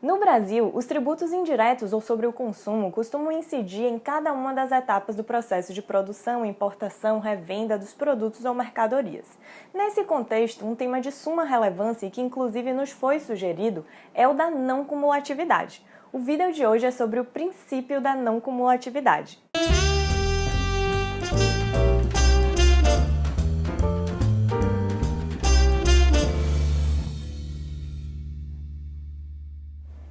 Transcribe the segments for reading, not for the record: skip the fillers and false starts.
No Brasil, os tributos indiretos ou sobre o consumo costumam incidir em cada uma das etapas do processo de produção, importação, revenda dos produtos ou mercadorias. Nesse contexto, um tema de suma relevância e que inclusive nos foi sugerido é o da não cumulatividade. O vídeo de hoje é sobre o princípio da não cumulatividade.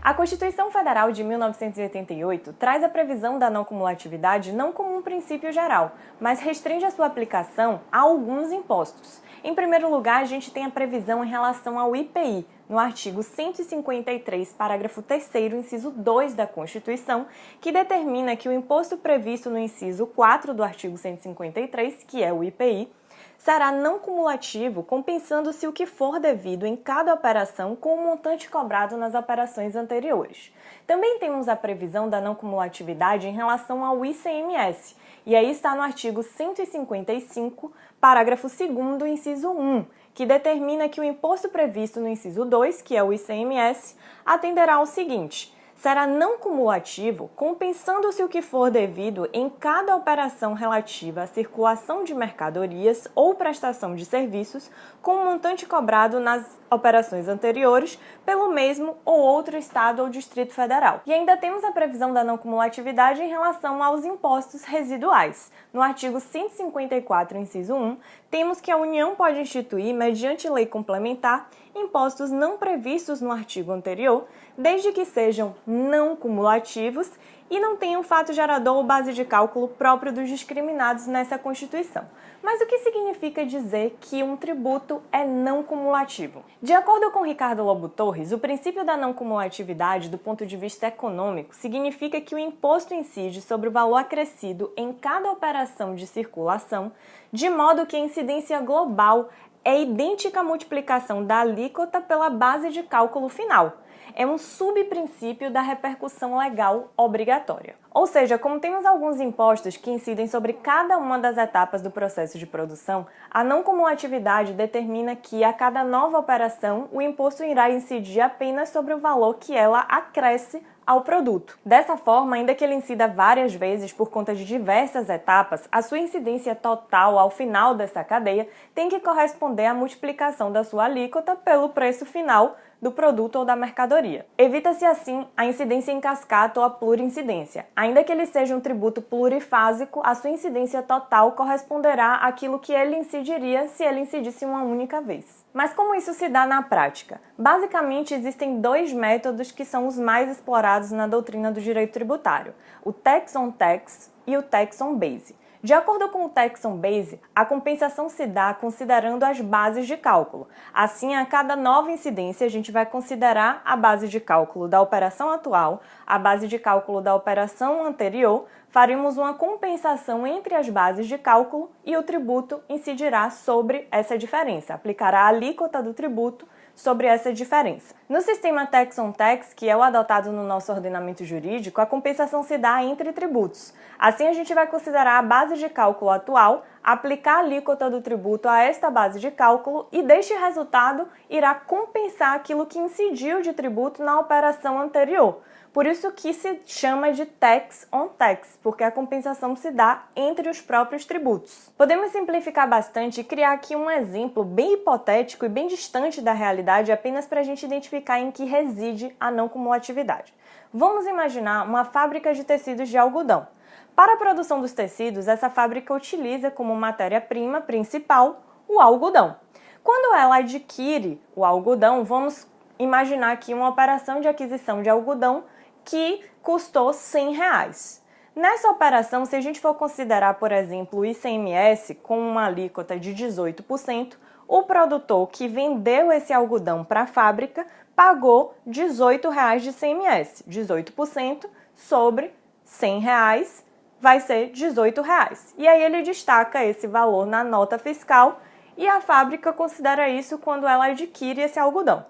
A Constituição Federal de 1988 traz a previsão da não cumulatividade não como um princípio geral, mas restringe a sua aplicação a alguns impostos. Em primeiro lugar, a gente tem a previsão em relação ao IPI, no artigo 153, parágrafo 3º, inciso 2 da Constituição, que determina que o imposto previsto no inciso 4 do artigo 153, que é o IPI, será não cumulativo, compensando-se o que for devido em cada operação com o montante cobrado nas operações anteriores. Também temos a previsão da não cumulatividade em relação ao ICMS, e aí está no artigo 155, parágrafo 2º, inciso 1, que determina que o imposto previsto no inciso 2, que é o ICMS, atenderá ao seguinte: será não cumulativo, compensando-se o que for devido em cada operação relativa à circulação de mercadorias ou prestação de serviços com o montante cobrado nas operações anteriores pelo mesmo ou outro Estado ou Distrito Federal. E ainda temos a previsão da não cumulatividade em relação aos impostos residuais. No artigo 154, inciso 1, temos que a União pode instituir, mediante lei complementar, impostos não previstos no artigo anterior, desde que sejam não cumulativos e não tenham fato gerador ou base de cálculo próprio dos discriminados nessa Constituição. Mas o que significa dizer que um tributo é não cumulativo? De acordo com Ricardo Lobo Torres, o princípio da não cumulatividade do ponto de vista econômico significa que o imposto incide sobre o valor acrescido em cada operação de circulação, de modo que a incidência global é idêntica à multiplicação da alíquota pela base de cálculo final. É um subprincípio da repercussão legal obrigatória. Ou seja, como temos alguns impostos que incidem sobre cada uma das etapas do processo de produção, a não cumulatividade determina que a cada nova operação o imposto irá incidir apenas sobre o valor que ela acresce ao produto. Dessa forma, ainda que ele incida várias vezes por conta de diversas etapas, a sua incidência total ao final dessa cadeia tem que corresponder à multiplicação da sua alíquota pelo preço final do produto ou da mercadoria. Evita-se assim a incidência em cascata ou a plurincidência. Ainda que ele seja um tributo plurifásico, a sua incidência total corresponderá àquilo que ele incidiria se ele incidisse uma única vez. Mas como isso se dá na prática? Basicamente, existem dois métodos que são os mais explorados na doutrina do direito tributário: o tax on tax e o tax on base. De acordo com o tax on base, a compensação se dá considerando as bases de cálculo. Assim, a cada nova incidência, a gente vai considerar a base de cálculo da operação atual, a base de cálculo da operação anterior, faremos uma compensação entre as bases de cálculo e o tributo incidirá sobre essa diferença, aplicará a alíquota do tributo sobre essa diferença. No sistema tax on tax, que é o adotado no nosso ordenamento jurídico, a compensação se dá entre tributos. Assim, a gente vai considerar a base de cálculo atual, aplicar a alíquota do tributo a esta base de cálculo e deste resultado irá compensar aquilo que incidiu de tributo na operação anterior. Por isso que se chama de tax on tax, porque a compensação se dá entre os próprios tributos. Podemos simplificar bastante e criar aqui um exemplo bem hipotético e bem distante da realidade apenas para a gente identificar em que reside a não cumulatividade. Vamos imaginar uma fábrica de tecidos de algodão. Para a produção dos tecidos, essa fábrica utiliza como matéria-prima principal o algodão. Quando ela adquire o algodão, vamos imaginar aqui uma operação de aquisição de algodão que custou R$100. Nessa operação, se a gente for considerar, por exemplo, o ICMS com uma alíquota de 18%, o produtor que vendeu esse algodão para a fábrica pagou R$18 de ICMS. 18% sobre R$100 vai ser R$18. E aí ele destaca esse valor na nota fiscal e a fábrica considera isso quando ela adquire esse algodão.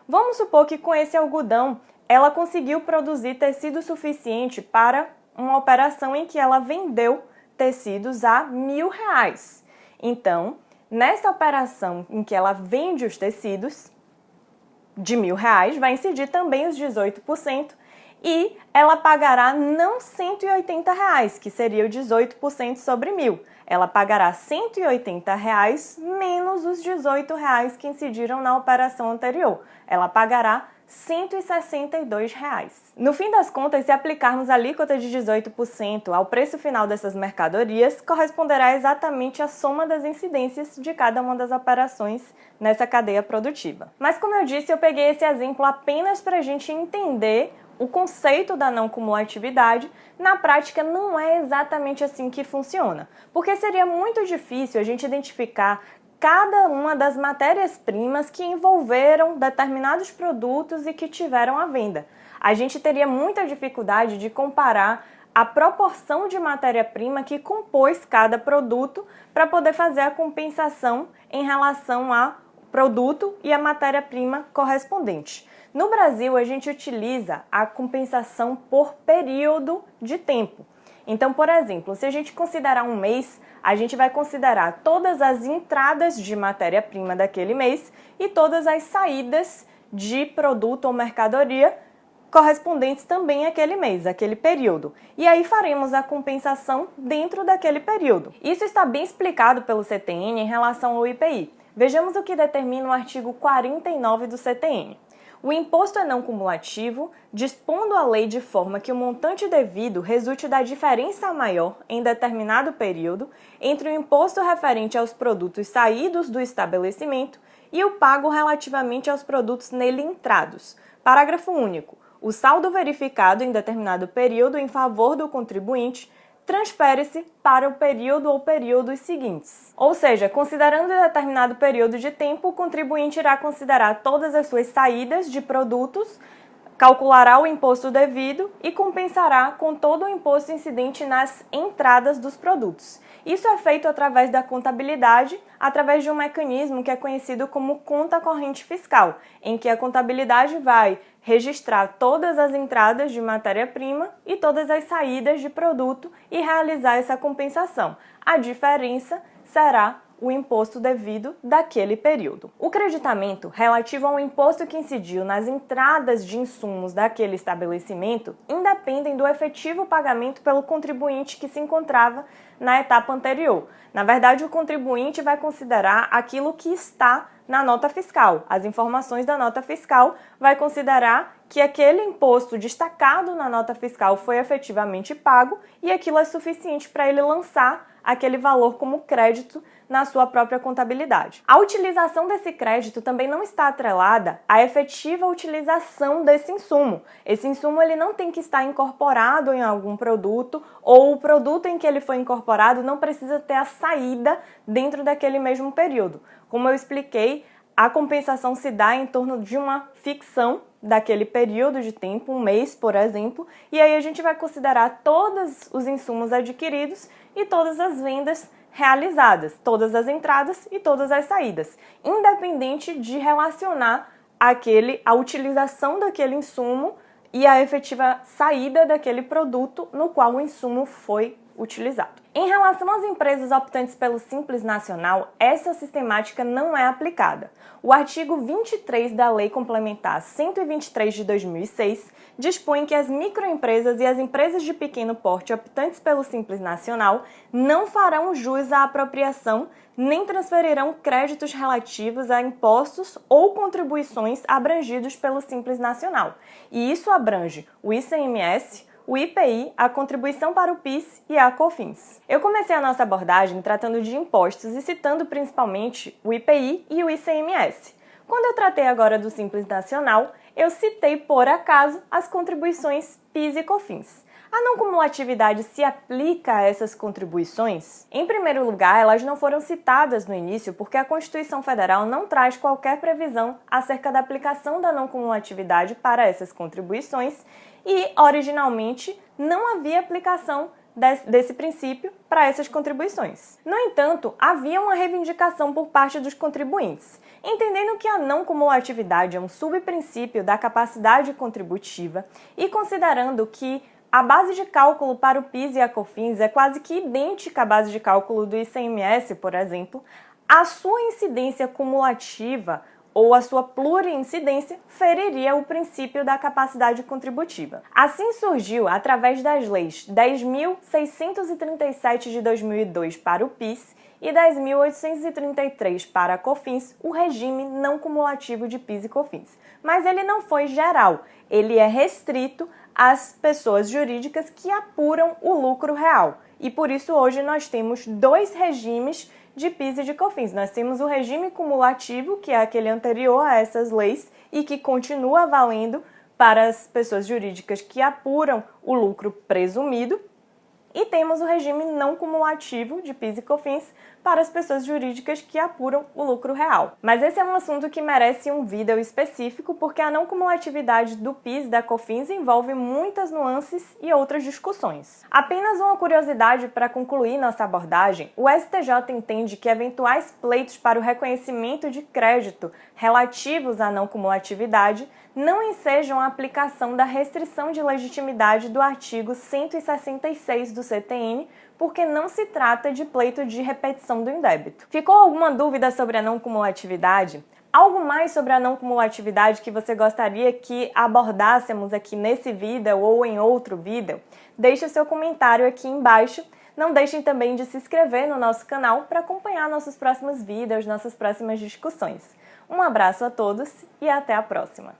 Vamos supor que com esse algodão ela conseguiu produzir tecido suficiente para uma operação em que ela vendeu tecidos a R$1.000. Então, nessa operação em que ela vende os tecidos, de R$ 1.000 vai incidir também os 18% e ela pagará não R$ 180, que seria o 18% sobre 1.000. Ela pagará R$ 180 menos os R$ 18 que incidiram na operação anterior. Ela pagará R$ 162. No fim das contas, se aplicarmos a alíquota de 18% ao preço final dessas mercadorias, corresponderá exatamente à soma das incidências de cada uma das operações nessa cadeia produtiva. Mas como eu disse, eu peguei esse exemplo apenas para a gente entender o conceito da não cumulatividade. Na prática, não é exatamente assim que funciona, porque seria muito difícil a gente identificar cada uma das matérias-primas que envolveram determinados produtos e que tiveram à venda. A gente teria muita dificuldade de comparar a proporção de matéria-prima que compôs cada produto para poder fazer a compensação em relação ao produto e a matéria-prima correspondente. No Brasil, a gente utiliza a compensação por período de tempo. Então, por exemplo, se a gente considerar um mês, a gente vai considerar todas as entradas de matéria-prima daquele mês e todas as saídas de produto ou mercadoria correspondentes também àquele mês, àquele período. E aí faremos a compensação dentro daquele período. Isso está bem explicado pelo CTN em relação ao IPI. Vejamos o que determina o artigo 49 do CTN. O imposto é não cumulativo, dispondo a lei de forma que o montante devido resulte da diferença maior em determinado período entre o imposto referente aos produtos saídos do estabelecimento e o pago relativamente aos produtos nele entrados. Parágrafo único. O saldo verificado em determinado período em favor do contribuinte transfere-se para o período ou períodos seguintes. Ou seja, considerando determinado período de tempo, o contribuinte irá considerar todas as suas saídas de produtos, calculará o imposto devido e compensará com todo o imposto incidente nas entradas dos produtos. Isso é feito através da contabilidade, através de um mecanismo que é conhecido como conta corrente fiscal, em que a contabilidade vai registrar todas as entradas de matéria-prima e todas as saídas de produto e realizar essa compensação. A diferença será o imposto devido daquele período. O creditamento relativo ao imposto que incidiu nas entradas de insumos daquele estabelecimento independem do efetivo pagamento pelo contribuinte que se encontrava na etapa anterior. Na verdade, o contribuinte vai considerar aquilo que está na nota fiscal. As informações da nota fiscal vai considerar que aquele imposto destacado na nota fiscal foi efetivamente pago e aquilo é suficiente para ele lançar aquele valor como crédito na sua própria contabilidade. A utilização desse crédito também não está atrelada à efetiva utilização desse insumo. Esse insumo ele não tem que estar incorporado em algum produto ou o produto em que ele foi incorporado não precisa ter a saída dentro daquele mesmo período. Como eu expliquei, a compensação se dá em torno de uma ficção daquele período de tempo, um mês, por exemplo, e aí a gente vai considerar todos os insumos adquiridos e todas as vendas realizadas, todas as entradas e todas as saídas, independente de relacionar a utilização daquele insumo e a efetiva saída daquele produto no qual o insumo foi utilizado. Em relação às empresas optantes pelo Simples Nacional, essa sistemática não é aplicada. O artigo 23 da Lei Complementar 123 de 2006 dispõe que as microempresas e as empresas de pequeno porte optantes pelo Simples Nacional não farão jus à apropriação nem transferirão créditos relativos a impostos ou contribuições abrangidos pelo Simples Nacional. E isso abrange o ICMS, o IPI, a contribuição para o PIS e a COFINS. Eu comecei a nossa abordagem tratando de impostos e citando principalmente o IPI e o ICMS. Quando eu tratei agora do Simples Nacional, eu citei por acaso as contribuições PIS e COFINS. A não cumulatividade se aplica a essas contribuições? Em primeiro lugar, elas não foram citadas no início porque a Constituição Federal não traz qualquer previsão acerca da aplicação da não cumulatividade para essas contribuições e, originalmente, não havia aplicação desse princípio para essas contribuições. No entanto, havia uma reivindicação por parte dos contribuintes. Entendendo que a não cumulatividade é um subprincípio da capacidade contributiva e considerando que a base de cálculo para o PIS e a COFINS é quase que idêntica à base de cálculo do ICMS, por exemplo, a sua incidência cumulativa ou a sua pluriincidência feriria o princípio da capacidade contributiva. Assim surgiu, através das leis 10.637 de 2002 para o PIS e 10.833 para a COFINS, o regime não cumulativo de PIS e COFINS. Mas ele não foi geral, ele é restrito às pessoas jurídicas que apuram o lucro real. E por isso hoje nós temos dois regimes de PIS e de COFINS. Nós temos o regime cumulativo, que é aquele anterior a essas leis e que continua valendo para as pessoas jurídicas que apuram o lucro presumido. E temos o regime não cumulativo de PIS e COFINS para as pessoas jurídicas que apuram o lucro real. Mas esse é um assunto que merece um vídeo específico, porque a não cumulatividade do PIS e da COFINS envolve muitas nuances e outras discussões. Apenas uma curiosidade para concluir nossa abordagem: o STJ entende que eventuais pleitos para o reconhecimento de crédito relativos à não cumulatividade não ensejam a aplicação da restrição de legitimidade do artigo 166 do CTN, porque não se trata de pleito de repetição do indébito. Ficou alguma dúvida sobre a não cumulatividade? Algo mais sobre a não cumulatividade que você gostaria que abordássemos aqui nesse vídeo ou em outro vídeo? Deixe o seu comentário aqui embaixo. Não deixem também de se inscrever no nosso canal para acompanhar nossos próximos vídeos, nossas próximas discussões. Um abraço a todos e até a próxima!